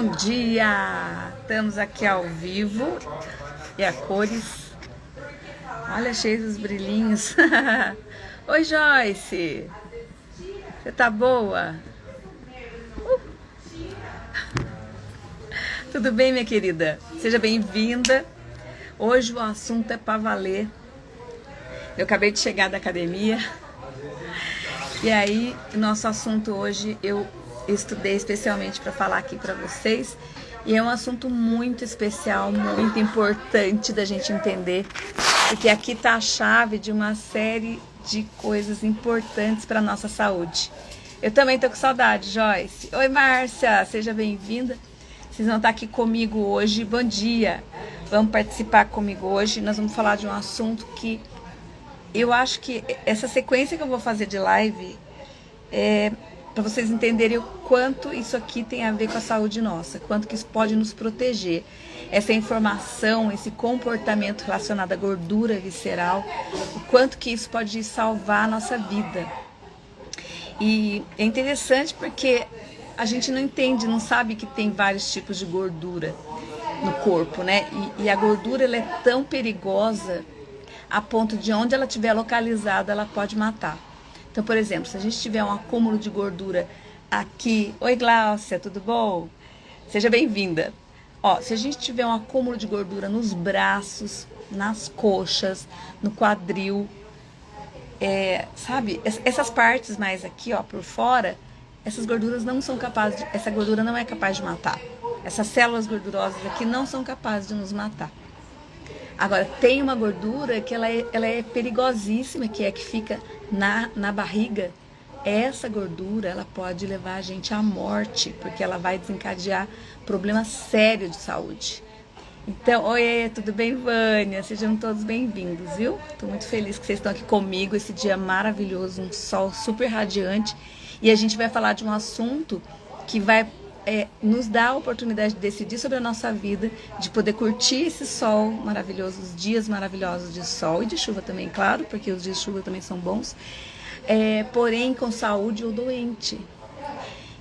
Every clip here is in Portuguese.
Bom dia! Estamos aqui ao vivo e a cores. Olha, cheio dos brilhinhos. Oi, Joyce! Você tá boa? Tudo bem, minha querida? Seja bem-vinda. Hoje o assunto é pra valer. Eu acabei de chegar da academia. E aí, o nosso assunto hoje eu estudei especialmente para falar aqui para vocês. E é um assunto muito especial, muito importante da gente entender. Porque aqui tá a chave de uma série de coisas importantes para nossa saúde. Eu também tô com saudade, Joyce. Oi, Márcia, seja bem-vinda. Vocês vão estar aqui comigo hoje. Bom dia. Vamos participar comigo hoje. Nós vamos falar de um assunto que eu acho que essa sequência que eu vou fazer de live é para vocês entenderem o quanto isso aqui tem a ver com a saúde nossa, quanto que isso pode nos proteger. Essa informação, esse comportamento relacionado à gordura visceral, o quanto que isso pode salvar a nossa vida. E é interessante porque a gente não entende, não sabe que tem vários tipos de gordura no corpo, né? E a gordura ela é tão perigosa a ponto de onde ela estiver localizada, ela pode matar. Então, por exemplo, se a gente tiver um acúmulo de gordura aqui... Oi, Gláucia, tudo bom? Seja bem-vinda. Ó, se a gente tiver um acúmulo de gordura nos braços, nas coxas, no quadril, sabe? Essas partes mais aqui, ó, por fora, essas gorduras não são capazes... Essa gordura não é capaz de matar. Essas células gordurosas aqui não são capazes de nos matar. Agora, tem uma gordura que ela é perigosíssima, que é que fica na barriga. Essa gordura, ela pode levar a gente à morte, porque ela vai desencadear problema sério de saúde. Então, oi, tudo bem, Vânia? Sejam todos bem-vindos, viu? Estou muito feliz que vocês estão aqui comigo, esse dia maravilhoso, um sol super radiante. E a gente vai falar de um assunto que vai... nos dá a oportunidade de decidir sobre a nossa vida, de poder curtir esse sol maravilhoso, os dias maravilhosos de sol e de chuva também, claro, porque os dias de chuva também são bons, porém com saúde ou doente.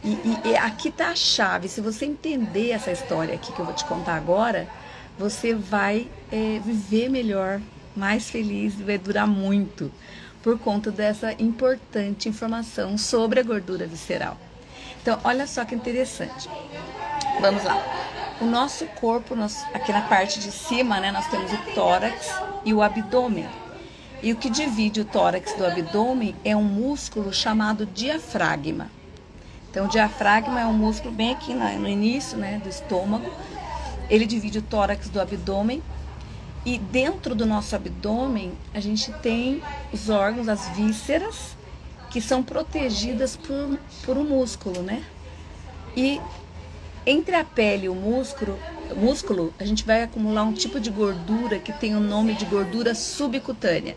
E aqui tá a chave. Se você entender essa história aqui que eu vou te contar agora, você vai viver melhor, mais feliz, vai durar muito, por conta dessa importante informação sobre a gordura visceral. Então, olha só que interessante. Vamos lá. O nosso corpo, aqui na parte de cima, né, nós temos o tórax e o abdômen. E o que divide o tórax do abdômen é um músculo chamado diafragma. Então, o diafragma é um músculo bem aqui no início, né, do estômago. Ele divide o tórax do abdômen. E dentro do nosso abdômen, a gente tem os órgãos, as vísceras, que são protegidas por um músculo, né? E entre a pele e o músculo, a gente vai acumular um tipo de gordura que tem o nome de gordura subcutânea.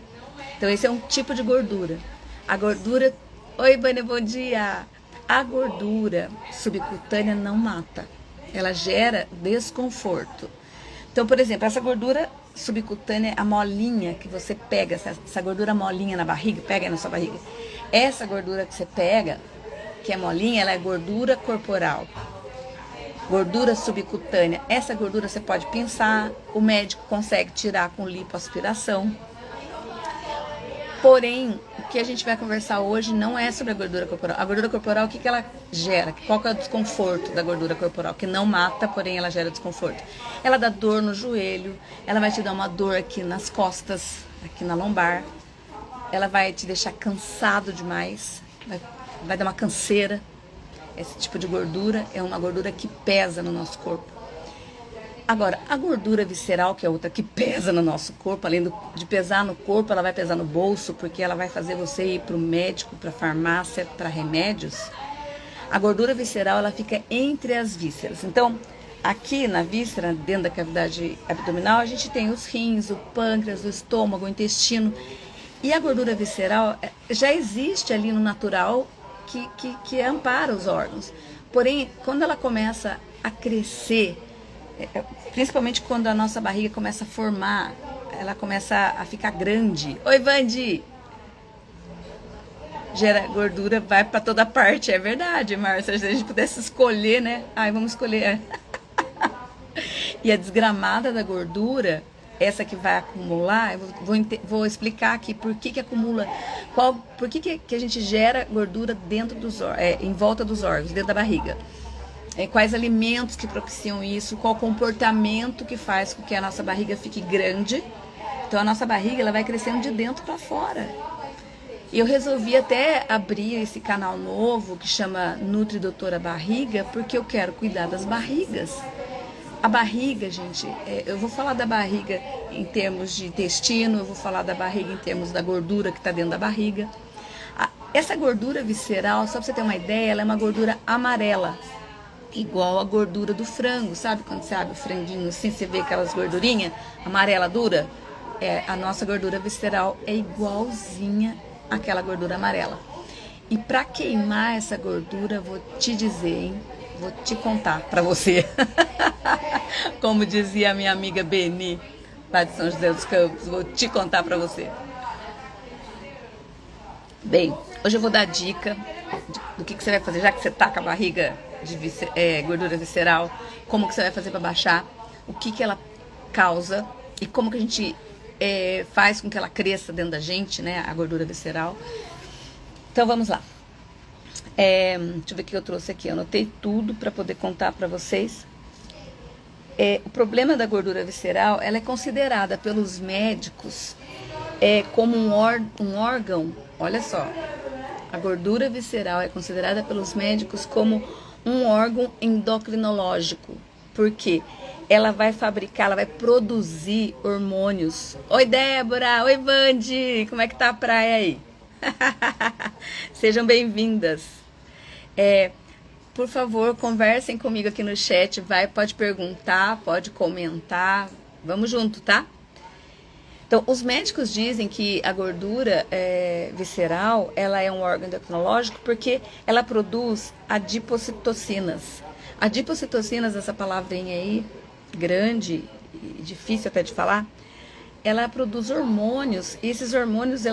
Então, esse é um tipo de gordura. A gordura... Oi, Vânia, bom dia! A gordura subcutânea não mata. Ela gera desconforto. Então, por exemplo, essa gordura subcutânea, a molinha que você pega, essa gordura molinha na barriga, pega aí na sua barriga. Essa gordura que você pega, que é molinha, ela é gordura corporal. Gordura subcutânea, essa gordura você pode pinçar, o médico consegue tirar com lipoaspiração. Porém, o que a gente vai conversar hoje não é sobre a gordura corporal. A gordura corporal, o que ela gera? Qual que é o desconforto da gordura corporal? Que não mata, porém ela gera desconforto. Ela dá dor no joelho, ela vai te dar uma dor aqui nas costas, aqui na lombar. Ela vai te deixar cansado demais, vai dar uma canseira. Esse tipo de gordura é uma gordura que pesa no nosso corpo. Agora, a gordura visceral, que é outra que pesa no nosso corpo, além de pesar no corpo, ela vai pesar no bolso, porque ela vai fazer você ir para o médico, para a farmácia, para remédios. A gordura visceral, ela fica entre as vísceras. Então, aqui na víscera, dentro da cavidade abdominal, a gente tem os rins, o pâncreas, o estômago, o intestino. E a gordura visceral já existe ali no natural que ampara os órgãos. Porém, quando ela começa a crescer, principalmente quando a nossa barriga começa a formar, ela começa a ficar grande. Oi, Vandi! gera gordura, vai para toda parte. É verdade, Márcia. Se a gente pudesse escolher, né? Ai, vamos escolher. E a desgramada da gordura, essa que vai acumular, eu vou explicar aqui por que acumula, por que a gente gera gordura dentro em volta dos órgãos, dentro da barriga. Quais alimentos que propiciam isso, qual comportamento que faz com que a nossa barriga fique grande. Então a nossa barriga ela vai crescendo de dentro para fora. E eu resolvi até abrir esse canal novo que chama Nutri Doutora Barriga, porque eu quero cuidar das barrigas. A barriga, gente, eu vou falar da barriga em termos de intestino, eu vou falar da barriga em termos da gordura que está dentro da barriga. Essa gordura visceral, só para você ter uma ideia, ela é uma gordura amarela, igual a gordura do frango, sabe? Quando você abre o franguinho assim, você vê aquelas gordurinhas amarela dura? A nossa gordura visceral é igualzinha àquela gordura amarela. E para queimar essa gordura, vou te dizer, hein? Vou te contar para você. Como dizia a minha amiga Beni, lá de São José dos Campos, vou te contar para você. Bem, hoje eu vou dar dica do que você vai fazer, já que você tá com a barriga de gordura visceral, como que você vai fazer para baixar, o que ela causa e como que a gente faz com que ela cresça dentro da gente, né, a gordura visceral. Então vamos lá. Deixa eu ver o que eu trouxe aqui. Eu anotei tudo para poder contar para vocês. O problema da gordura visceral, ela é considerada pelos médicos como um órgão. Olha só, a gordura visceral é considerada pelos médicos como um órgão endocrinológico. Por quê? Ela vai fabricar, ela vai produzir hormônios. Oi, Débora! Oi, Vandi! Como é que tá a praia aí? Sejam bem-vindas. Por favor, conversem comigo aqui no chat, pode perguntar, pode comentar, vamos junto, tá? Então, os médicos dizem que a gordura visceral, ela é um órgão endocrinológico porque ela produz adipocitocinas. Adipocitocinas, essa palavrinha aí, grande e difícil até de falar, ela produz hormônios, e esses hormônios,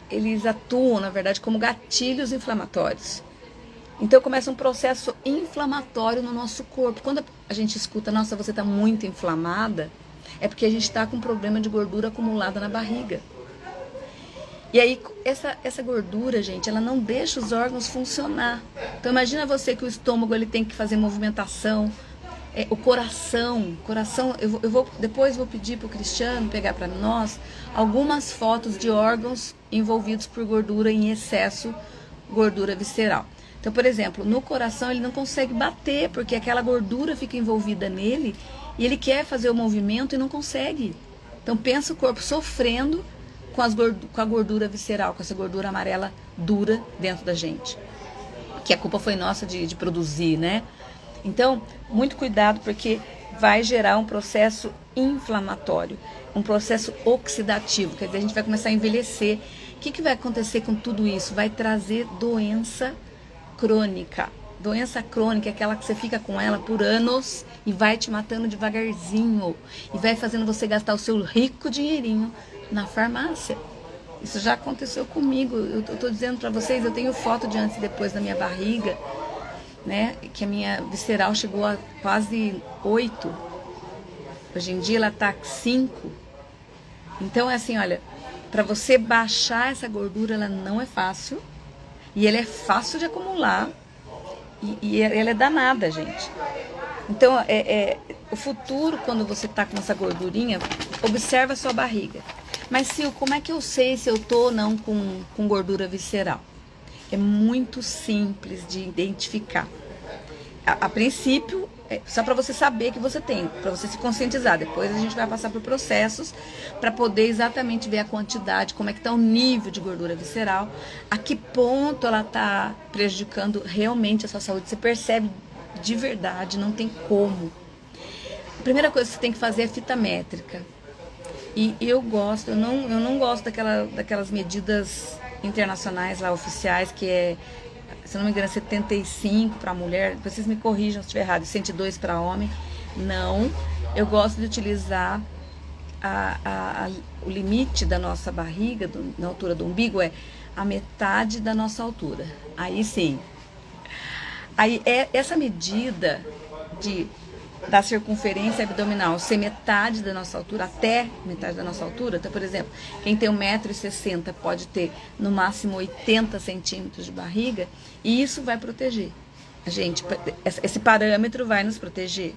eles atuam, na verdade, como gatilhos inflamatórios. Então começa um processo inflamatório no nosso corpo. Quando a gente escuta, nossa, você está muito inflamada, é porque a gente está com um problema de gordura acumulada na barriga. E aí, essa gordura, gente, ela não deixa os órgãos funcionar. Então imagina você que o estômago ele tem que fazer movimentação, o coração, depois vou pedir para o Cristiano pegar para nós algumas fotos de órgãos envolvidos por gordura em excesso, gordura visceral. Então, por exemplo, no coração ele não consegue bater, porque aquela gordura fica envolvida nele e ele quer fazer o movimento e não consegue. Então pensa o corpo sofrendo com a gordura visceral, com essa gordura amarela dura dentro da gente. Que a culpa foi nossa de produzir, né? Então, muito cuidado, porque vai gerar um processo inflamatório, um processo oxidativo, quer dizer, a gente vai começar a envelhecer. O que vai acontecer com tudo isso? Vai trazer doença crônica. Doença crônica é aquela que você fica com ela por anos e vai te matando devagarzinho e vai fazendo você gastar o seu rico dinheirinho na farmácia. Isso já aconteceu comigo. Eu tô dizendo para vocês, eu tenho foto de antes e depois da minha barriga, né, que a minha visceral chegou a quase 8. Hoje em dia ela tá 5. Então é assim, olha, para você baixar essa gordura, ela não é fácil. E ela é fácil de acumular. E ela é danada, gente. Então, o futuro, quando você tá com essa gordurinha, observa a sua barriga. Mas, Sil, como é que eu sei se eu tô ou não com gordura visceral? É muito simples de identificar. A princípio, só para você saber que você tem, para você se conscientizar. Depois a gente vai passar por processos para poder exatamente ver a quantidade, como é que está o nível de gordura visceral, a que ponto ela está prejudicando realmente a sua saúde. Você percebe de verdade, não tem como. A primeira coisa que você tem que fazer é fita métrica. E eu não gosto daquelas medidas internacionais lá, oficiais, que se não me engano, 75 para mulher, vocês me corrijam se estiver errado, 102 para homem. Não, eu gosto de utilizar o limite da nossa barriga, na altura do umbigo, é a metade da nossa altura. Aí sim. Aí essa medida da circunferência abdominal ser metade da nossa altura, até metade da nossa altura. Então, por exemplo, quem tem 1,60 m pode ter no máximo 80 centímetros de barriga, e isso vai proteger a gente. Esse parâmetro vai nos proteger.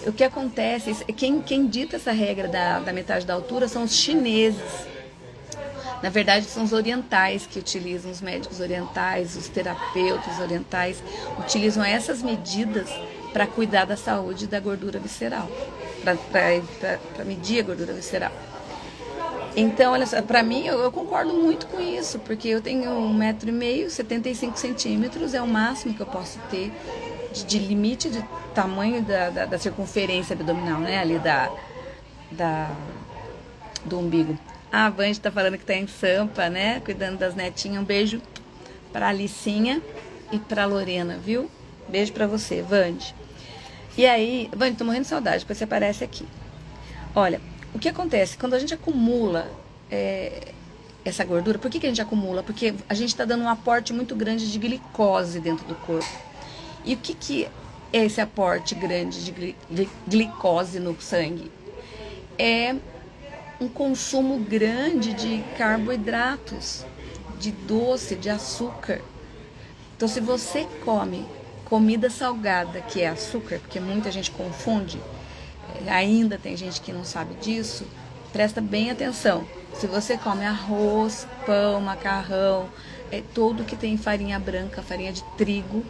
O que acontece, quem dita essa regra da metade da altura são os chineses. Na verdade, são os orientais que utilizam, os médicos orientais, os terapeutas orientais, utilizam essas medidas para cuidar da saúde da gordura visceral, para medir a gordura visceral. Então, olha só, para mim, eu concordo muito com isso, porque eu tenho 1,5 m, 75 centímetros, é o máximo que eu posso ter de limite de tamanho da circunferência abdominal, né, ali do umbigo. A Vande tá falando que tá em Sampa, né, cuidando das netinhas. Um beijo pra Alicinha e pra Lorena, viu? Beijo pra você, Vande. E aí, Vande, tô morrendo de saudade, depois você aparece aqui. Olha, o que acontece? Quando a gente acumula essa gordura, por que a gente acumula? Porque a gente tá dando um aporte muito grande de glicose dentro do corpo. E o que é esse aporte grande de glicose no sangue? É um consumo grande de carboidratos, de doce, de açúcar. Então, se você come comida salgada, que é açúcar, porque muita gente confunde, ainda tem gente que não sabe disso, presta bem atenção. Se você come arroz, pão, macarrão, tudo que tem farinha branca, farinha de trigo,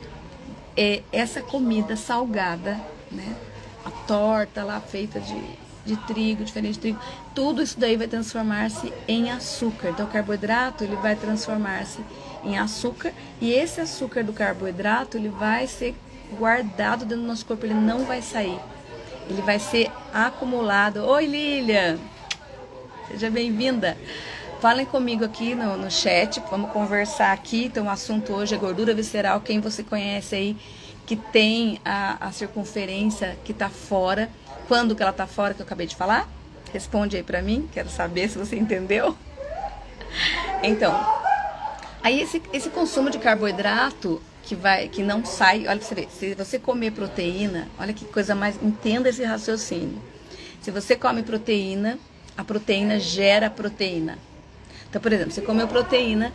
essa comida salgada, né? A torta lá feita de trigo, diferente de trigo, tudo isso daí vai transformar-se em açúcar. Então, o carboidrato, ele vai transformar-se em açúcar, e esse açúcar do carboidrato, ele vai ser guardado dentro do nosso corpo, ele não vai sair. Ele vai ser acumulado. Oi, Lilian! Seja bem-vinda! Falem comigo aqui no chat, vamos conversar aqui. Então, o assunto hoje é gordura visceral. Quem você conhece aí que tem a circunferência que tá fora? Quando que ela tá fora, que eu acabei de falar? Responde aí pra mim, quero saber se você entendeu. Então, aí esse consumo de carboidrato que não sai, olha pra você ver, se você comer proteína, olha que coisa mais, entenda esse raciocínio. Se você come proteína, a proteína gera proteína. Então, por exemplo, você comeu proteína,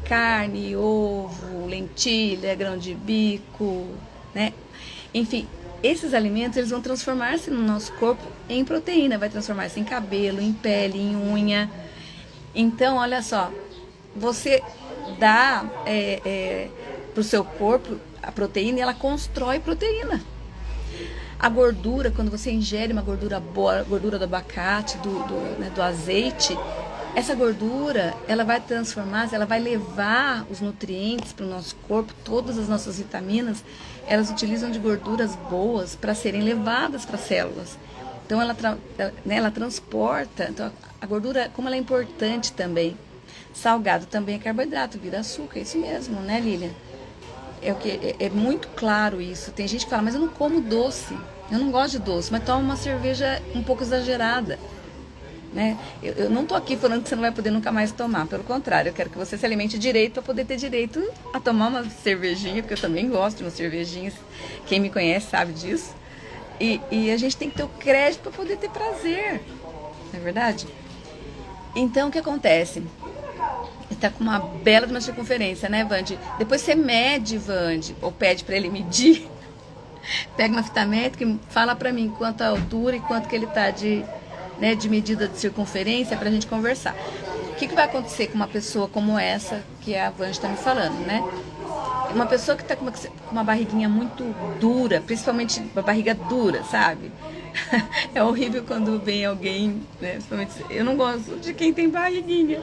carne, ovo, lentilha, grão de bico, né? Enfim, esses alimentos, eles vão transformar-se no nosso corpo em proteína, vai transformar-se em cabelo, em pele, em unha. Então, olha só, você dá para o seu corpo a proteína e ela constrói proteína. A gordura, quando você ingere uma gordura boa, gordura do abacate, do azeite, essa gordura, ela vai transformar, ela vai levar os nutrientes para o nosso corpo, todas as nossas vitaminas, elas utilizam de gorduras boas para serem levadas para as células. Então, ela transporta. Então, a gordura, como ela é importante também. Salgado também é carboidrato, vira açúcar, isso mesmo, né, Lilian? É muito claro isso. Tem gente que fala, mas eu não como doce, eu não gosto de doce, mas toma uma cerveja um pouco exagerada. Né? Eu não tô aqui falando que você não vai poder nunca mais tomar, pelo contrário, eu quero que você se alimente direito para poder ter direito a tomar uma cervejinha, porque eu também gosto de uma cervejinha, quem me conhece sabe disso, e a gente tem que ter o crédito para poder ter prazer, não é verdade? Então, o que acontece? Está com uma bela de uma circunferência, né, Vande? Depois você mede, Vande, ou pede para ele medir, pega uma fita métrica e fala para mim quanto a altura e quanto que ele tá de medida de circunferência para a gente conversar. O que vai acontecer com uma pessoa como essa que a Vande está me falando, né? Uma pessoa que está com uma barriguinha muito dura, principalmente uma barriga dura, sabe? É horrível quando vem alguém, né? Eu não gosto de quem tem barriguinha,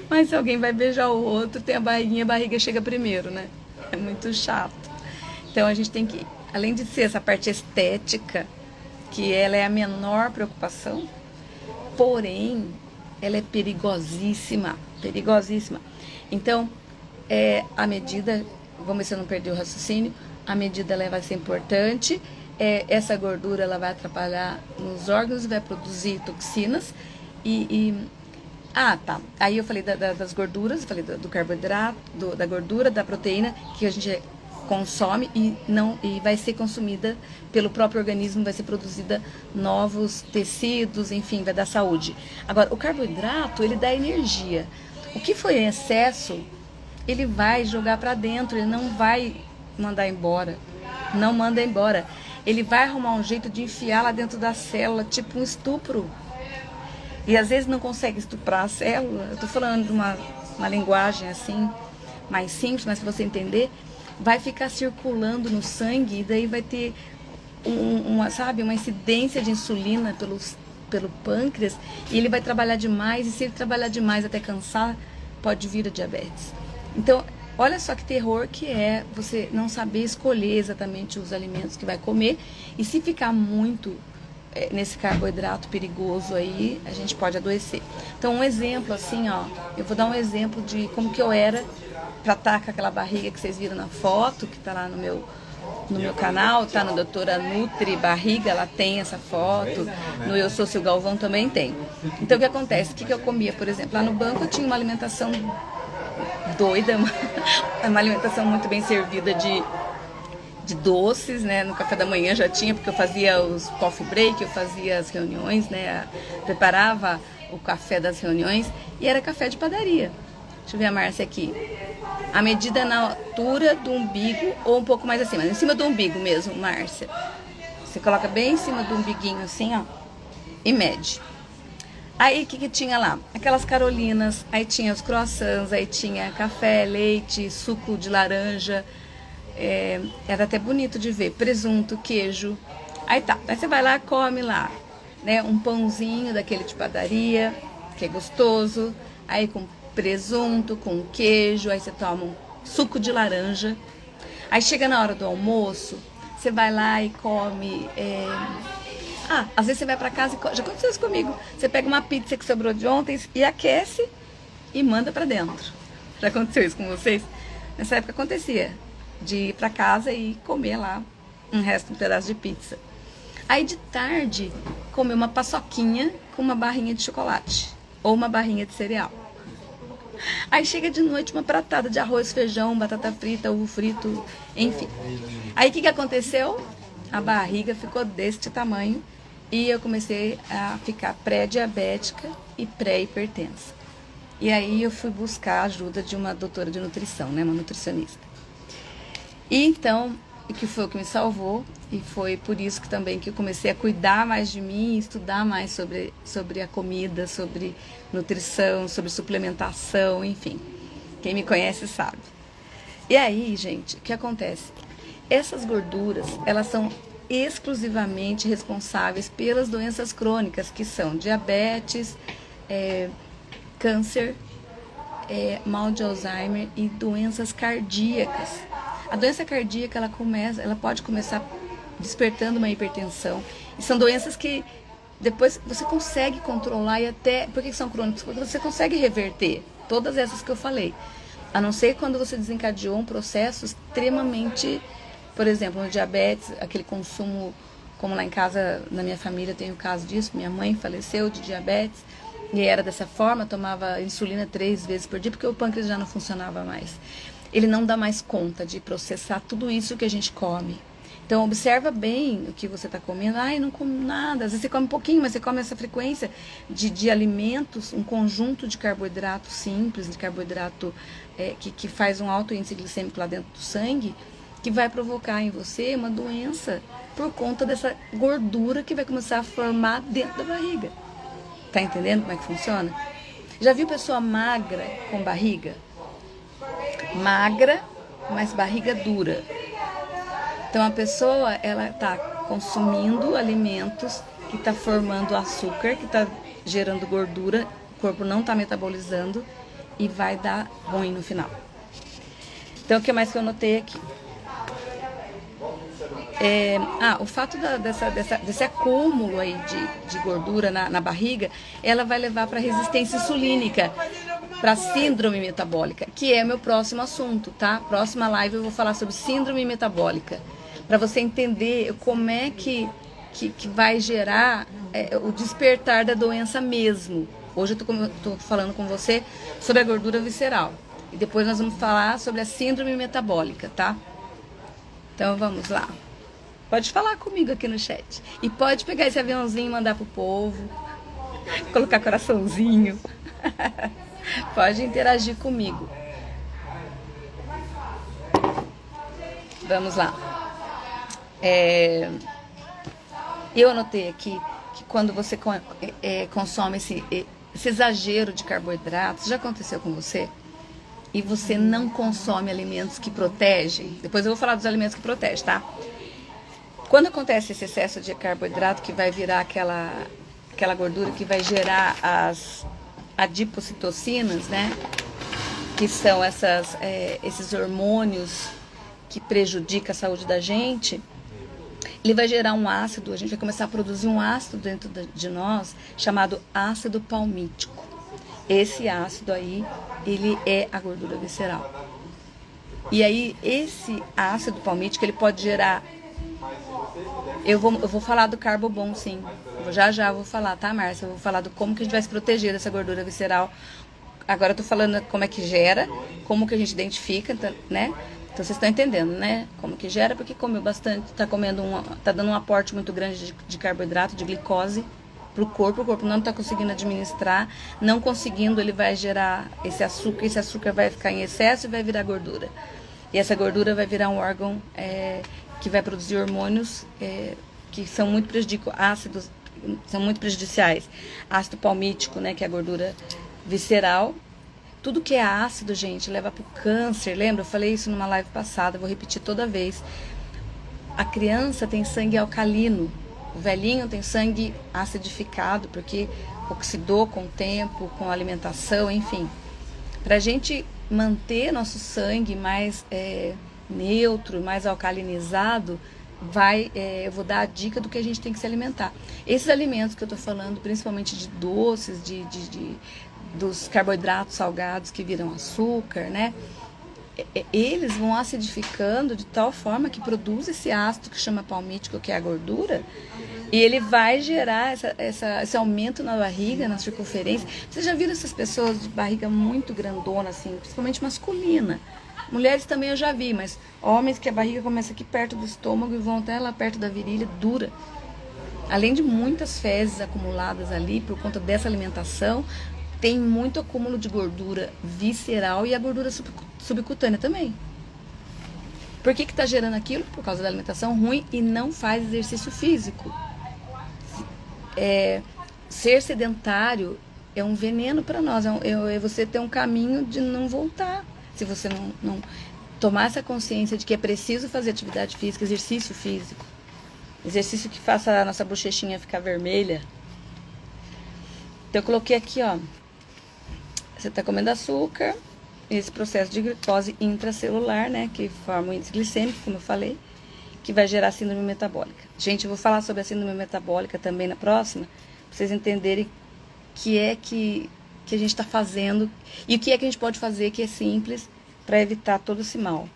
mas se alguém vai beijar o outro, tem a barriga chega primeiro, né? É muito chato. Então a gente tem que, além de ser essa parte estética, que ela é a menor preocupação, porém, ela é perigosíssima, perigosíssima. Então, a medida, vamos ver se eu não perdi o raciocínio, a medida ela vai ser importante, essa gordura ela vai atrapalhar nos órgãos e vai produzir toxinas tá. Aí eu falei das gorduras, falei do carboidrato, da gordura, da proteína que a gente consome e vai ser consumida pelo próprio organismo, vai ser produzida novos tecidos, enfim, vai dar saúde. Agora, o carboidrato, ele dá energia. O que foi em excesso, ele vai jogar para dentro, ele não vai mandar embora. Não manda embora. Ele vai arrumar um jeito de enfiar lá dentro da célula, tipo um estupro. E às vezes não consegue estuprar a célula. Eu tô falando de uma linguagem assim, mais simples, mas para você entender, vai ficar circulando no sangue e daí vai ter uma incidência de insulina pelo pâncreas e ele vai trabalhar demais, e se ele trabalhar demais até cansar, pode vir a diabetes. Então, olha só que terror que é você não saber escolher exatamente os alimentos que vai comer, e se ficar muito nesse carboidrato perigoso aí, a gente pode adoecer. Então, um exemplo assim, eu vou dar um exemplo de como que eu era pra estar com aquela barriga que vocês viram na foto, que tá lá no meu canal, tá no Doutora Nutri Barriga, ela tem essa foto, no Eu Sou Seu Galvão também tem. Então, o que acontece? O que eu comia, por exemplo? Lá no banco eu tinha uma alimentação doida, uma alimentação muito bem servida de doces, né? No café da manhã já tinha, porque eu fazia os coffee break, eu fazia as reuniões, né? Preparava o café das reuniões e era café de padaria. Deixa eu ver a Márcia aqui. A medida na altura do umbigo ou um pouco mais acima, em cima do umbigo mesmo, Márcia. Você coloca bem em cima do umbiguinho assim, e mede. Aí, o que tinha lá? Aquelas carolinas, aí tinha os croissants, aí tinha café, leite, suco de laranja. Era até bonito de ver, presunto, queijo. Aí você vai lá, come lá, né? Um pãozinho daquele de padaria, que é gostoso. Aí com presunto, com queijo, aí você toma um suco de laranja. Aí chega na hora do almoço, você vai lá e come... às vezes você vai pra casa e... Já aconteceu isso comigo. Você pega uma pizza que sobrou de ontem e aquece e manda pra dentro. Já aconteceu isso com vocês? Nessa época acontecia. De ir pra casa e comer lá um pedaço de pizza. Aí de tarde, comer uma paçoquinha com uma barrinha de chocolate. Ou uma barrinha de cereal. Aí chega de noite uma pratada de arroz, feijão, batata frita, ovo frito, enfim. Aí o que aconteceu? A barriga ficou deste tamanho e eu comecei a ficar pré-diabética e pré-hipertensa. E aí eu fui buscar a ajuda de uma doutora de nutrição, né, uma nutricionista. E então, que foi o que me salvou, e foi por isso que também que eu comecei a cuidar mais de mim, estudar mais sobre a comida, sobre nutrição, sobre suplementação, enfim. Quem me conhece sabe. E aí, gente, o que acontece? Essas gorduras, elas são exclusivamente responsáveis pelas doenças crônicas, que são diabetes, câncer, mal de Alzheimer e doenças cardíacas. A doença cardíaca, ela pode começar despertando uma hipertensão. E são doenças que depois você consegue controlar e até... Por que são crônicas? Porque você consegue reverter todas essas que eu falei. A não ser quando você desencadeou um processo extremamente... Por exemplo, no diabetes, aquele consumo... Como lá em casa, na minha família, tem o caso disso. Minha mãe faleceu de diabetes. E era dessa forma, tomava insulina 3 vezes por dia, porque o pâncreas já não funcionava mais. Ele não dá mais conta de processar tudo isso que a gente come. Então, observa bem o que você está comendo. Ai, não como nada. Às vezes você come um pouquinho, mas você come essa frequência de alimentos, um conjunto de carboidrato simples, de carboidrato que faz um alto índice glicêmico lá dentro do sangue, que vai provocar em você uma doença por conta dessa gordura que vai começar a formar dentro da barriga. Tá entendendo como é que funciona? Já viu pessoa magra com barriga? Magra, mas barriga dura. Então a pessoa, ela tá consumindo alimentos que tá formando açúcar, que tá gerando gordura, o corpo não tá metabolizando e vai dar ruim no final. Então o que mais que eu notei aqui? O fato desse acúmulo aí de gordura na barriga, ela vai levar para resistência insulínica, para síndrome metabólica, que é meu próximo assunto, tá? Próxima live eu vou falar sobre síndrome metabólica. para você entender como é que vai gerar o despertar da doença mesmo. Hoje eu tô falando com você sobre a gordura visceral. E depois nós vamos falar sobre a síndrome metabólica, tá? Então vamos lá. Pode falar comigo aqui no chat. E pode pegar esse aviãozinho e mandar pro povo. Colocar coraçãozinho. Pode interagir comigo. Vamos lá. Eu anotei aqui que quando você consome esse exagero de carboidratos, já aconteceu com você? E você não consome alimentos que protegem? Depois eu vou falar dos alimentos que protegem, tá? Quando acontece esse excesso de carboidrato que vai virar aquela gordura que vai gerar as adipocitocinas, né? Que são esses hormônios que prejudicam a saúde da gente. Ele vai gerar um ácido, a gente vai começar a produzir um ácido dentro de nós, chamado ácido palmítico. Esse ácido aí, ele é a gordura visceral. E aí, esse ácido palmítico, ele pode gerar... Eu vou falar do carbo bom, sim. Já vou falar, tá, Márcia? Eu vou falar do como que a gente vai se proteger dessa gordura visceral. Agora eu tô falando como é que gera, como que a gente identifica, né? Então vocês estão entendendo, né? Como que gera, porque comeu bastante, tá dando um aporte muito grande de carboidrato, de glicose pro corpo. O corpo não tá conseguindo administrar, não conseguindo, ele vai gerar esse açúcar vai ficar em excesso e vai virar gordura. E essa gordura vai virar um órgão que vai produzir hormônios que são muito prejudiciais. Ácido palmítico, né, que é a gordura visceral. Tudo que é ácido, gente, leva para o câncer. Lembra? Eu falei isso numa live passada, vou repetir toda vez. A criança tem sangue alcalino, o velhinho tem sangue acidificado, porque oxidou com o tempo, com a alimentação, enfim. Para a gente manter nosso sangue mais neutro, mais alcalinizado, eu vou dar a dica do que a gente tem que se alimentar. Esses alimentos que eu tô falando, principalmente de doces, dos carboidratos salgados que viram açúcar, né? Eles vão acidificando de tal forma que produz esse ácido que chama palmítico, que é a gordura, e ele vai gerar esse aumento na barriga, na circunferência. Vocês já viram essas pessoas de barriga muito grandona, assim, principalmente masculina? Mulheres também eu já vi, mas homens que a barriga começa aqui perto do estômago e vão até lá perto da virilha, dura. Além de muitas fezes acumuladas ali por conta dessa alimentação, tem muito acúmulo de gordura visceral e a gordura subcutânea também. Por que está gerando aquilo? Por causa da alimentação ruim e não faz exercício físico. Ser sedentário é um veneno para nós, é você ter um caminho de não voltar. Se você não tomar essa consciência de que é preciso fazer atividade física, exercício físico. Exercício que faça a nossa bochechinha ficar vermelha. Então eu coloquei aqui, ó. Você está comendo açúcar, esse processo de glicose intracelular, né, que forma o índice glicêmico, como eu falei, que vai gerar síndrome metabólica. Gente, eu vou falar sobre a síndrome metabólica também na próxima, para vocês entenderem o que é que a gente está fazendo e o que é que a gente pode fazer que é simples para evitar todo esse mal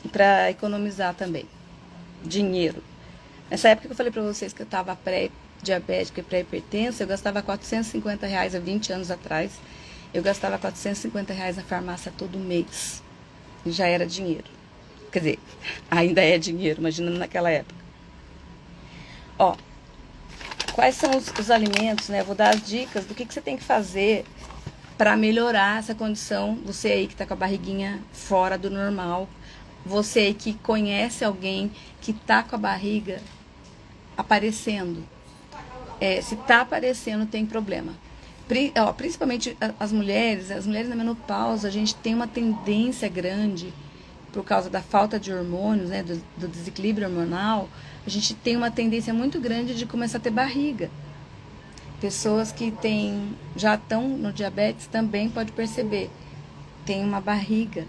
e para economizar também dinheiro. Nessa época que eu falei para vocês que eu estava pré-diabética e pré-hipertensa, eu gastava R$450 há 20 anos atrás. Eu gastava R$450 na farmácia todo mês. E já era dinheiro. Quer dizer, ainda é dinheiro, imaginando naquela época. Ó, quais são os alimentos, né? Eu vou dar as dicas do que você tem que fazer para melhorar essa condição. Você aí que tá com a barriguinha fora do normal. Você aí que conhece alguém que tá com a barriga aparecendo. Se tá aparecendo, tem problema. Principalmente as mulheres na menopausa, a gente tem uma tendência grande, por causa da falta de hormônios, né, do desequilíbrio hormonal, a gente tem uma tendência muito grande de começar a ter barriga. Pessoas que já estão no diabetes também pode perceber, tem uma barriga.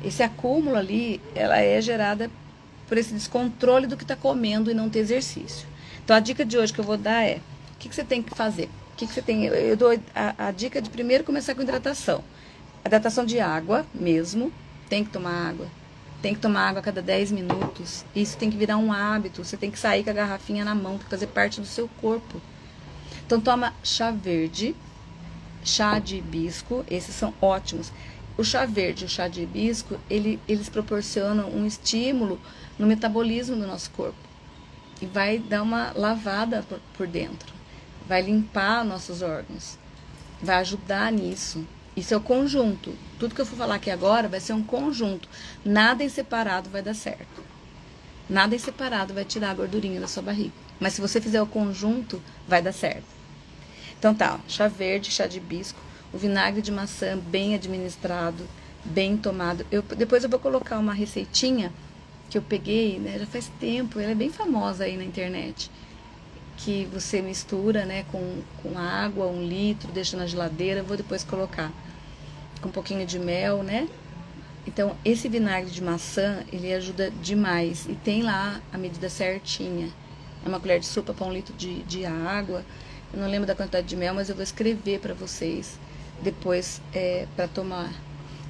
Esse acúmulo ali, ela é gerada por esse descontrole do que está comendo e não ter exercício. Então a dica de hoje que eu vou dar é, o que você tem que fazer? Eu dou a dica de primeiro começar com hidratação. Hidratação de água mesmo, tem que tomar água. tem que tomar água a cada 10 minutos. Isso tem que virar um hábito. Você tem que sair com a garrafinha na mão para fazer parte do seu corpo. Então toma chá verde, chá de hibisco, esses são ótimos. O chá verde e o chá de hibisco, eles proporcionam um estímulo no metabolismo do nosso corpo. E vai dar uma lavada por dentro. Vai limpar nossos órgãos. Vai ajudar nisso. Isso é o conjunto. Tudo que eu for falar aqui agora vai ser um conjunto. Nada em separado vai dar certo. Nada em separado vai tirar a gordurinha da sua barriga. Mas se você fizer o conjunto, vai dar certo. Então tá, ó, chá verde, chá de hibisco, o vinagre de maçã bem administrado, bem tomado. Depois eu vou colocar uma receitinha que eu peguei, né, já faz tempo, ela é bem famosa aí na internet, que você mistura, né, com água, 1 litro, deixa na geladeira, vou depois colocar com um pouquinho de mel, né. Então, esse vinagre de maçã, ele ajuda demais, e tem lá a medida certinha, é 1 colher de sopa para 1 litro de água. Eu não lembro da quantidade de mel, mas eu vou escrever para vocês depois para tomar.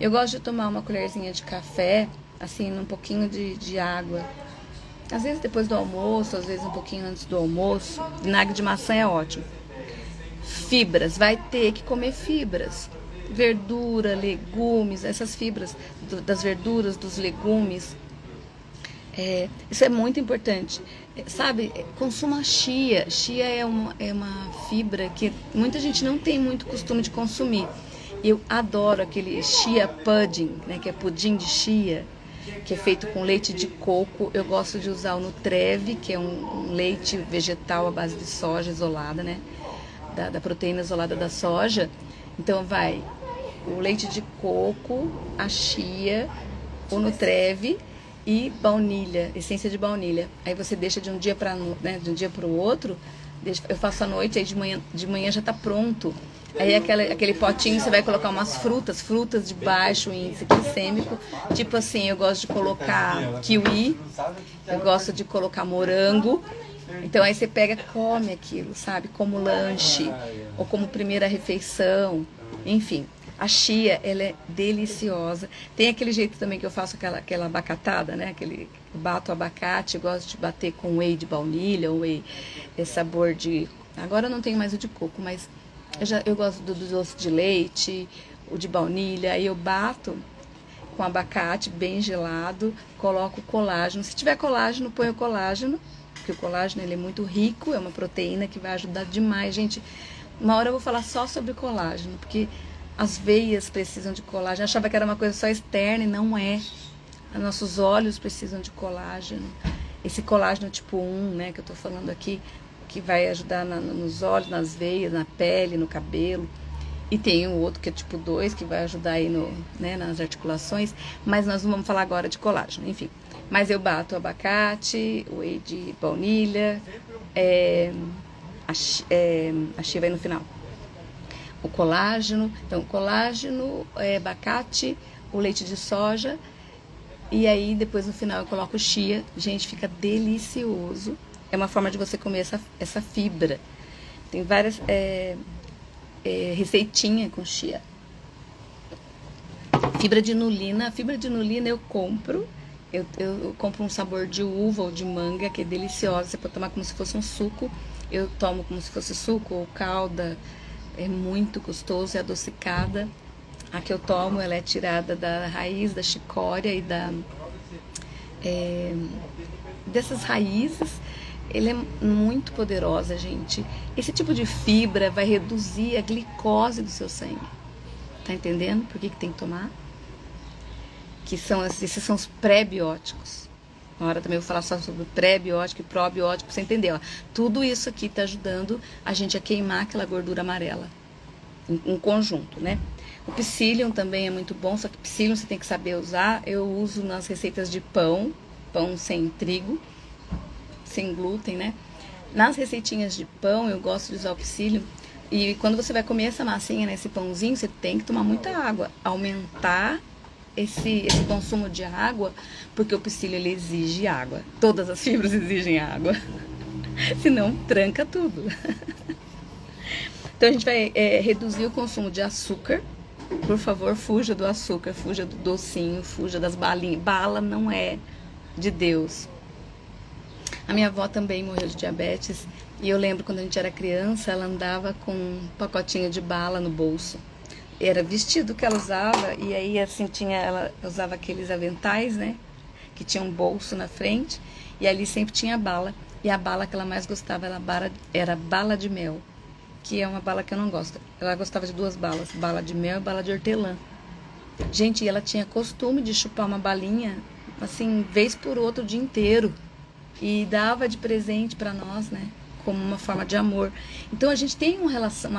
Eu gosto de tomar 1 colherzinha de café, assim, num pouquinho de água. Às vezes depois do almoço, às vezes um pouquinho antes do almoço. Vinagre de maçã é ótimo. Fibras, vai ter que comer fibras. Verdura, legumes, essas fibras das verduras, dos legumes. Isso é muito importante. Sabe, consuma chia. Chia é uma fibra que muita gente não tem muito costume de consumir. Eu adoro aquele chia pudding, né, que é pudim de chia, que é feito com leite de coco. Eu gosto de usar o Nutreve, que é um leite vegetal à base de soja isolada, né, da proteína isolada da soja. Então vai o leite de coco, a chia, o Nutreve e baunilha, essência de baunilha. Aí você deixa de um dia para o outro. Eu faço à noite, aí de manhã já tá pronto. Aí aquele potinho você vai colocar umas frutas de baixo índice glicêmico. Tipo assim, eu gosto de colocar kiwi, eu gosto de colocar morango. Então aí você pega, come aquilo, sabe? Como lanche, ou como primeira refeição, enfim. A chia, ela é deliciosa. Tem aquele jeito também que eu faço aquela abacatada, né? Eu bato o abacate, eu gosto de bater com whey de baunilha, ou whey sabor de... Agora eu não tenho mais o de coco, mas eu gosto do doce de leite, o de baunilha. Aí eu bato com abacate bem gelado, coloco colágeno. Se tiver colágeno, põe o colágeno, porque o colágeno ele é muito rico, é uma proteína que vai ajudar demais. Gente, uma hora eu vou falar só sobre colágeno, porque... As veias precisam de colágeno. Eu achava que era uma coisa só externa e não é. Os nossos olhos precisam de colágeno. Esse colágeno tipo 1, né, que eu tô falando aqui, que vai ajudar nos olhos, nas veias, na pele, no cabelo. E tem o outro que é tipo 2, que vai ajudar aí nas articulações. Mas nós não vamos falar agora de colágeno, enfim. Mas eu bato o abacate, o whey de baunilha, a chia vai no final. O colágeno, então colágeno, abacate, o leite de soja, e aí depois no final eu coloco chia. Gente, fica delicioso. É uma forma de você comer essa fibra. Tem várias receitinhas com chia. Fibra de inulina. A fibra de inulina eu compro. Eu compro um sabor de uva ou de manga, que é deliciosa. Você pode tomar como se fosse um suco. Eu tomo como se fosse suco ou calda. É muito gostoso, é adocicada. A que eu tomo, ela é tirada da raiz da chicória e dessas raízes. Ela é muito poderosa, gente. Esse tipo de fibra vai reduzir a glicose do seu sangue. Tá entendendo por que tem que tomar? Esses são os pré-bióticos. Uma hora também eu vou falar só sobre pré-biótico e probiótico, pra você entender, ó. Tudo isso aqui tá ajudando a gente a queimar aquela gordura amarela. Um conjunto, né? O psyllium também é muito bom, só que psyllium você tem que saber usar. Eu uso nas receitas de pão sem trigo, sem glúten, né? Nas receitinhas de pão, eu gosto de usar o psyllium. E quando você vai comer essa massinha, nesse pãozinho, você tem que tomar muita água. Aumentar esse consumo de água, porque o psyllium ele exige água. Todas as fibras exigem água. Senão tranca tudo. Então a gente vai reduzir o consumo de açúcar, Por favor, fuja do açúcar, fuja do docinho, fuja das balinhas. Bala não é de Deus. A minha avó também morreu de diabetes. E eu lembro quando a gente era criança, ela andava com um pacotinho de bala no bolso. Era vestido que ela usava, e aí assim ela usava aqueles aventais, né? Que tinha um bolso na frente, e ali sempre tinha bala. E a bala que ela mais gostava era bala de mel, que é uma bala que eu não gosto. Ela gostava de duas balas, bala de mel e bala de hortelã. Gente, e ela tinha costume de chupar uma balinha, assim, vez por outra o dia inteiro. E dava de presente para nós, né? Como uma forma de amor. Então a gente tem uma